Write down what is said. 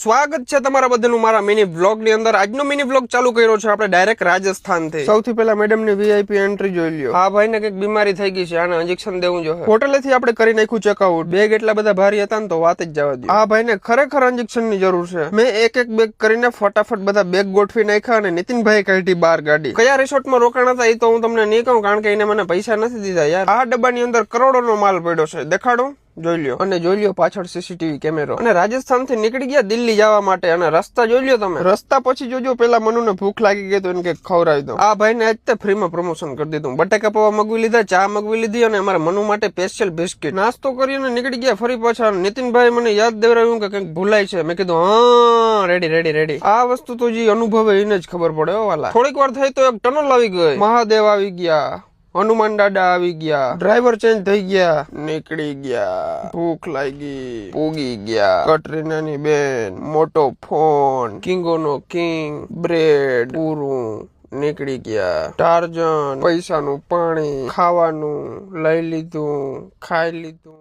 સ્વાગત છે તમારા બધાનું મારા મિની વ્લોગ ની અંદર। આજનો મિની વ્લોગ ચાલુ કર્યો છે આપણે ડાયરેક્ટ રાજસ્થાન થી। સૌથી પહેલા મેડમ ની વીઆઈપી એન્ટ્રી જોઈ લ્યો। આ ભાઈ ને કઈક બીમારી થઈ ગઈ છે, આને ઇન્જેક્શન દેવું જોઈએ। હોટેલે થી આપણે કરી નાખ્યું ચેકઆઉટ। બેગ એટલા બધા ભારી હતા ને તો વાત જ જવા દો। આ ભાઈ ને ખરેખર ઇન્જેક્શન ની જરૂર છે। મેં એક એક બેગ કરીને ફટાફટ બધા બેગ ગોઠવી નાખ્યા અને નીતિનભાઈ કાઢી બહાર ગાડી। કયા રિસોર્ટ માં રોકાણા હતા એ તો હું તમને નહીં કહું, કારણ કે એને મને પૈસા નથી દીધા યાર। આ ડબ્બાની અંદર કરોડો નો માલ પડ્યો છે, દેખાડો જોઈ લ્યો। અને જોઈ લ્યો પાછળ સીસીટીવી કેમેરો। અને રાજસ્થાન થી નીકળી ગયા દિલ્હી જવા માટે, અને રસ્તા જોઈ લ્યો તમે। રસ્તા પછી જોજો પેલા મનુને ભૂખ લાગી ગઈ તો એને કઈક ખવડાવી દો। આ ભાઈ ને આજ તે ફ્રી માં પ્રમોશન કરી દીધું। બટાકા પૌવા મગવી લીધા, ચા મગવી લીધી અને અમારા મનુ માટે સ્પેશિયલ બિસ્કિટ। નાસ્તો કરીને નીકળી ગયા ફરી પાછા। નીતિનભાઈ મને યાદ દેવરાવ્યું કે કંઈક ભૂલાય છે। મેં કીધું હા રેડી। આ વસ્તુ તો જે અનુભવે એને જ ખબર પડે હો વાલા। થોડીક વાર થઈ તો એક ટનલ આવી ગઈ, મહાદેવ આવી ગયા, હનુમાન દાદા આવી ગયા, ડ્રાઈવર ચેન્જ થઈ ગયા, નીકળી ગયા। ભૂખ લાગી, પૂગી ગયા। કટરીનાની બેન, મોટો ફોન, કિંગોનો કિંગ, બ્રેડ, પૂરું, નીકળી ગયા। ટાર્જન, પૈસાનું પાણી, ખાવાનું લઈ લીધું, ખાઈ લીધું।